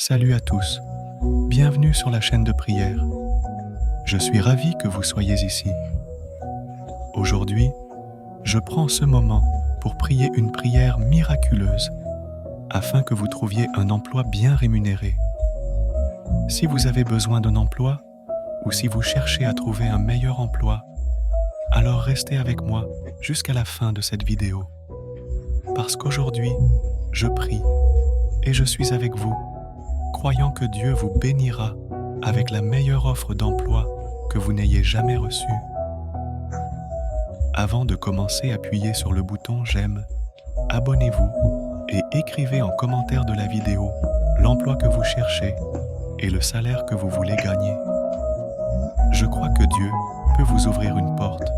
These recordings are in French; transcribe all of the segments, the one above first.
Salut à tous, bienvenue sur la chaîne de prière. Je suis ravi que vous soyez ici. Aujourd'hui, je prends ce moment pour prier une prière miraculeuse afin que vous trouviez un emploi bien rémunéré. Si vous avez besoin d'un emploi ou si vous cherchez à trouver un meilleur emploi, alors restez avec moi jusqu'à la fin de cette vidéo. Parce qu'aujourd'hui, je prie et je suis avec vous, croyant que Dieu vous bénira avec la meilleure offre d'emploi que vous n'ayez jamais reçue. Avant de commencer, appuyez sur le bouton j'aime, abonnez-vous et écrivez en commentaire de la vidéo l'emploi que vous cherchez et le salaire que vous voulez gagner. Je crois que Dieu peut vous ouvrir une porte,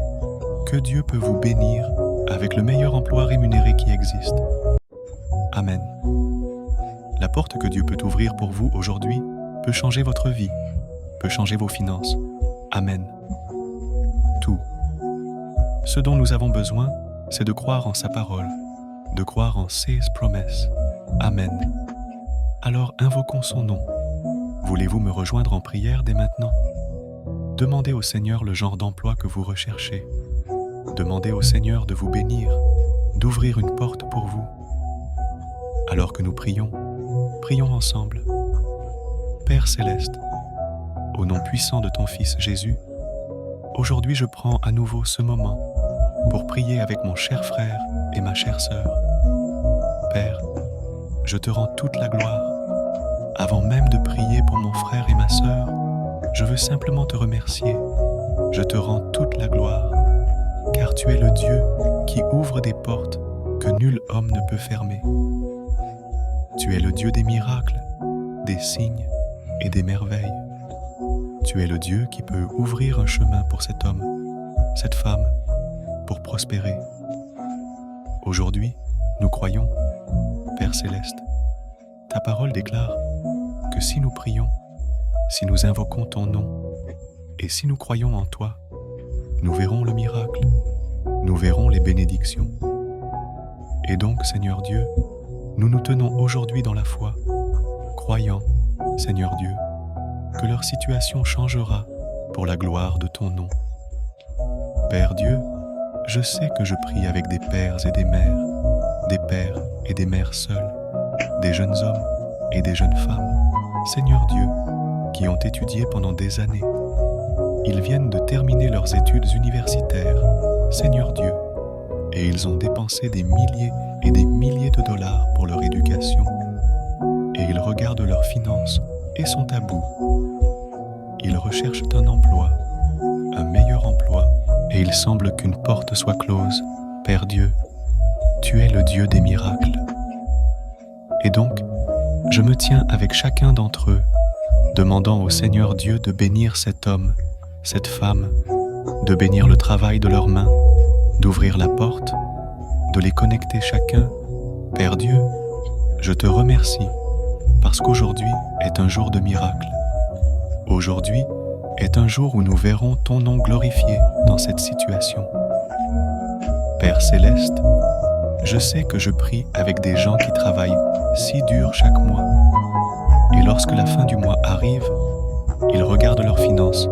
que Dieu peut vous bénir avec le meilleur emploi rémunéré qui existe. Amen. La porte que Dieu peut ouvrir pour vous aujourd'hui peut changer votre vie, peut changer vos finances. Amen. Tout. Ce dont nous avons besoin, c'est de croire en sa parole, de croire en ses promesses. Amen. Alors invoquons son nom. Voulez-vous me rejoindre en prière dès maintenant? Demandez au Seigneur le genre d'emploi que vous recherchez. Demandez au Seigneur de vous bénir, d'ouvrir une porte pour vous. Alors que nous prions ensemble. Père Céleste, au nom puissant de ton Fils Jésus, aujourd'hui je prends à nouveau ce moment pour prier avec mon cher frère et ma chère sœur. Père, je te rends toute la gloire. Avant même de prier pour mon frère et ma sœur, je veux simplement te remercier. Je te rends toute la gloire, car tu es le Dieu qui ouvre des portes que nul homme ne peut fermer. Tu es le Dieu des miracles, des signes et des merveilles. Tu es le Dieu qui peut ouvrir un chemin pour cet homme, cette femme, pour prospérer. Aujourd'hui, nous croyons, Père Céleste, ta parole déclare que si nous prions, si nous invoquons ton nom, et si nous croyons en toi, nous verrons le miracle, nous verrons les bénédictions. Et donc, Seigneur Dieu, nous nous tenons aujourd'hui dans la foi, croyant, Seigneur Dieu, que leur situation changera pour la gloire de ton nom. Père Dieu, je sais que je prie avec des pères et des mères, des pères et des mères seuls, des jeunes hommes et des jeunes femmes, Seigneur Dieu, qui ont étudié pendant des années. Ils viennent de terminer leurs études universitaires, Seigneur Dieu, et ils ont dépensé des milliers et des milliers de dollars pour leur éducation. Et ils regardent leurs finances et sont à bout. Ils recherchent un emploi, un meilleur emploi, et il semble qu'une porte soit close. Père Dieu, tu es le Dieu des miracles. Et donc, je me tiens avec chacun d'entre eux, demandant au Seigneur Dieu de bénir cet homme, cette femme, de bénir le travail de leurs mains, d'ouvrir la porte, de les connecter chacun. Père Dieu, je te remercie parce qu'aujourd'hui est un jour de miracle. Aujourd'hui est un jour où nous verrons ton nom glorifié dans cette situation. Père Céleste, je sais que je prie avec des gens qui travaillent si dur chaque mois. Et lorsque la fin du mois arrive, ils regardent leurs finances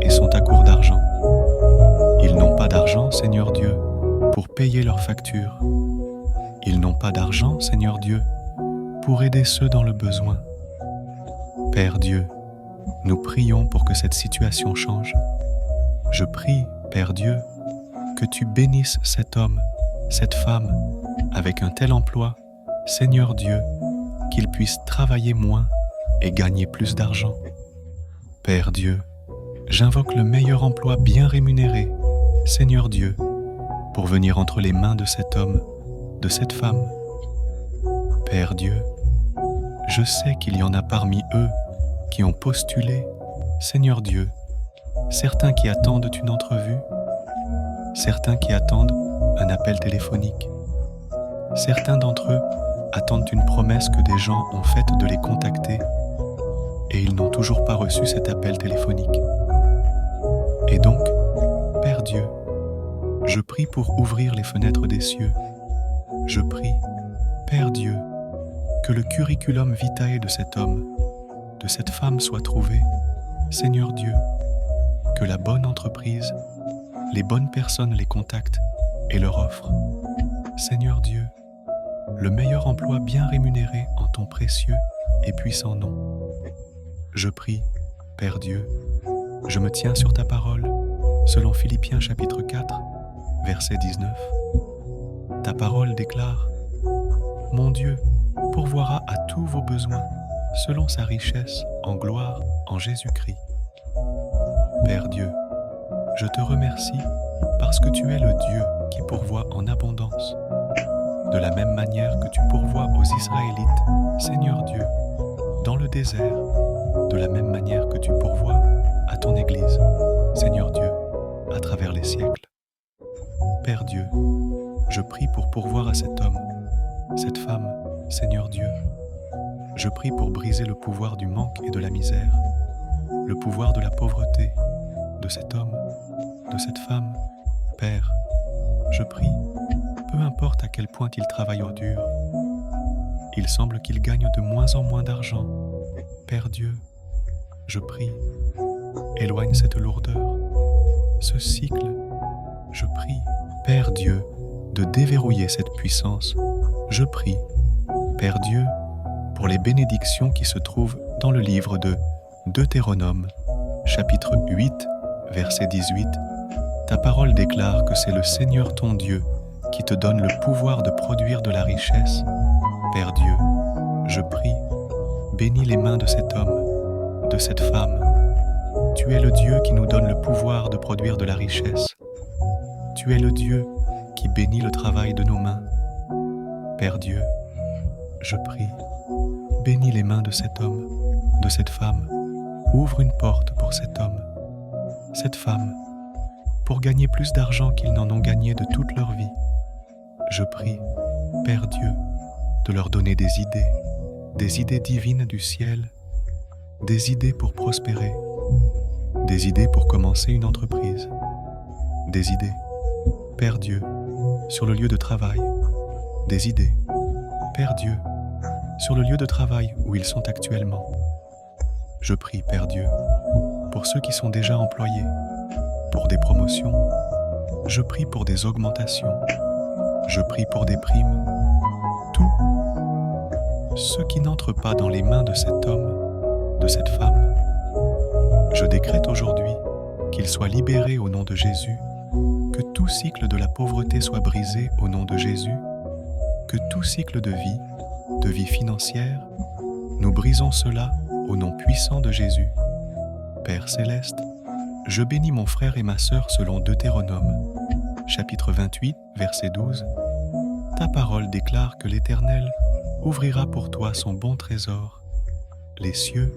et sont à court d'argent. Ils n'ont pas d'argent, Seigneur Dieu, pour payer leurs factures. Ils n'ont pas d'argent, Seigneur Dieu, pour aider ceux dans le besoin. Père Dieu, nous prions pour que cette situation change. Je prie, Père Dieu, que tu bénisses cet homme, cette femme, avec un tel emploi, Seigneur Dieu, qu'il puisse travailler moins et gagner plus d'argent. Père Dieu, j'invoque le meilleur emploi bien rémunéré, Seigneur Dieu, pour venir entre les mains de cet homme, de cette femme. Père Dieu, je sais qu'il y en a parmi eux qui ont postulé, Seigneur Dieu, certains qui attendent une entrevue, certains qui attendent un appel téléphonique. Certains d'entre eux attendent une promesse que des gens ont faite de les contacter et ils n'ont toujours pas reçu cet appel téléphonique. Et donc, Père Dieu, je prie pour ouvrir les fenêtres des cieux. Je prie, Père Dieu, Que le curriculum vitae de cet homme, de cette femme soit trouvé, Seigneur Dieu. Que la bonne entreprise, les bonnes personnes les contactent et leur offrent, Seigneur Dieu, le meilleur emploi bien rémunéré en ton précieux et puissant nom. Je prie, Père Dieu, je me tiens sur ta parole, selon Philippiens chapitre 4, verset 19. Ta parole déclare: Mon Dieu pourvoira à tous vos besoins, selon sa richesse en gloire en Jésus-Christ. Père Dieu, je te remercie parce que tu es le Dieu qui pourvoit en abondance, de la même manière que tu pourvois aux Israélites, Seigneur Dieu, dans le désert, de la même manière que tu pourvois à ton Église, Seigneur Dieu, à travers les siècles. Père Dieu, je prie pour pourvoir à cet homme, cette femme, Seigneur Dieu. Je prie pour briser le pouvoir du manque et de la misère, le pouvoir de la pauvreté, de cet homme, de cette femme. Père, je prie, peu importe à quel point il travaille au dur, il semble qu'il gagne de moins en moins d'argent. Père Dieu, je prie, éloigne cette lourdeur, ce cycle. Je prie, Père Dieu, de déverrouiller cette puissance. Je prie, Père Dieu, pour les bénédictions qui se trouvent dans le livre de Deutéronome, chapitre 8, verset 18. Ta parole déclare que c'est le Seigneur ton Dieu qui te donne le pouvoir de produire de la richesse. Père Dieu, je prie, bénis les mains de cet homme, de cette femme. Tu es le Dieu qui nous donne le pouvoir de produire de la richesse. Tu es le Dieu qui bénit le travail de nos mains. Père Dieu, je prie, bénis les mains de cet homme, de cette femme. Ouvre une porte pour cet homme, cette femme, pour gagner plus d'argent qu'ils n'en ont gagné de toute leur vie. Je prie, Père Dieu, de leur donner des idées divines du ciel, des idées pour prospérer, des idées pour commencer une entreprise, des idées, Père Dieu, sur le lieu de travail, des idées, Père Dieu, sur le lieu de travail où ils sont actuellement. Je prie, Père Dieu, pour ceux qui sont déjà employés, pour des promotions. Je prie pour des augmentations. Je prie pour des primes. Tout ce qui n'entre pas dans les mains de cet homme, de cette femme. Je décrète aujourd'hui qu'ils soient libérés au nom de Jésus, que tout cycle de la pauvreté soit brisé au nom de Jésus, que tout cycle de vie financière, nous brisons cela au nom puissant de Jésus. Père céleste, je bénis mon frère et ma sœur selon Deutéronome, chapitre 28, verset 12. Ta parole déclare que l'Éternel ouvrira pour toi son bon trésor, les cieux,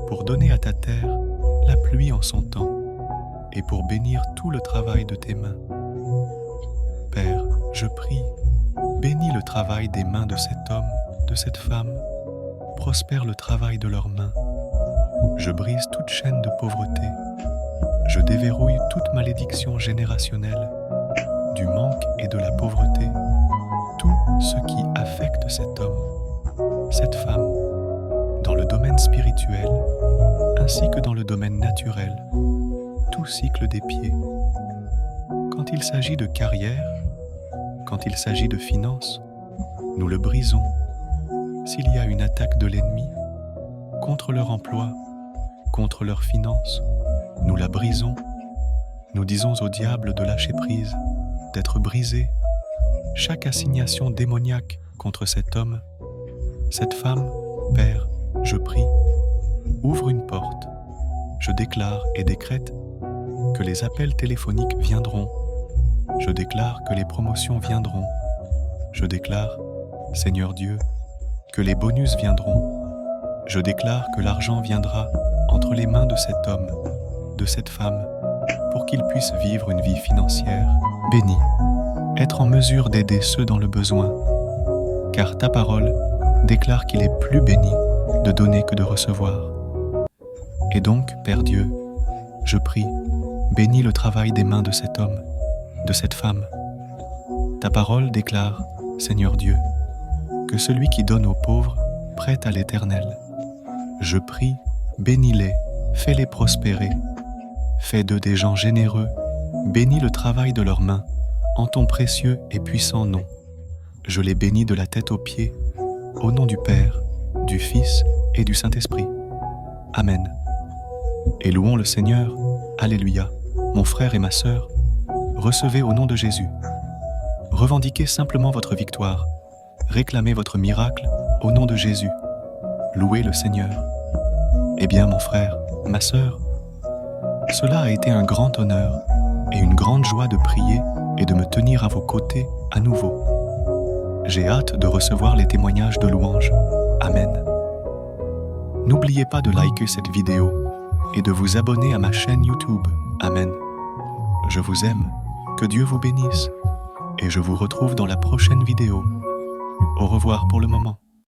pour donner à ta terre la pluie en son temps, et pour bénir tout le travail de tes mains. Père, je prie, bénis le travail des mains de cet homme, de cette femme, prospère le travail de leurs mains. Je brise toute chaîne de pauvreté. Je déverrouille toute malédiction générationnelle, du manque et de la pauvreté, tout ce qui affecte cet homme, cette femme, dans le domaine spirituel, ainsi que dans le domaine naturel, tout cycle des pieds. Quand il s'agit de carrière, quand il s'agit de finances, nous le brisons. S'il y a une attaque de l'ennemi contre leur emploi, contre leurs finances, nous la brisons. Nous disons au diable de lâcher prise, d'être brisé. Chaque assignation démoniaque contre cet homme, cette femme, Père, je prie, ouvre une porte. Je déclare et décrète que les appels téléphoniques viendront. Je déclare que les promotions viendront. Je déclare, Seigneur Dieu, que les bonus viendront. Je déclare que l'argent viendra entre les mains de cet homme, de cette femme, pour qu'ils puissent vivre une vie financière bénie, être en mesure d'aider ceux dans le besoin, car ta parole déclare qu'il est plus béni de donner que de recevoir. Et donc, Père Dieu, je prie, bénis le travail des mains de cet homme, de cette femme. Ta parole déclare, Seigneur Dieu, que celui qui donne aux pauvres prête à l'Éternel. Je prie, bénis-les, fais-les prospérer. Fais d'eux des gens généreux, bénis le travail de leurs mains, en ton précieux et puissant nom. Je les bénis de la tête aux pieds, au nom du Père, du Fils et du Saint-Esprit. Amen. Et louons le Seigneur. Alléluia. Mon frère et ma sœur, recevez au nom de Jésus. Revendiquez simplement votre victoire. Réclamez votre miracle au nom de Jésus. Louez le Seigneur. Eh bien, mon frère, ma sœur, cela a été un grand honneur et une grande joie de prier et de me tenir à vos côtés à nouveau. J'ai hâte de recevoir les témoignages de louange. Amen. N'oubliez pas de liker cette vidéo et de vous abonner à ma chaîne YouTube. Amen. Je vous aime, que Dieu vous bénisse, et je vous retrouve dans la prochaine vidéo. Au revoir pour le moment.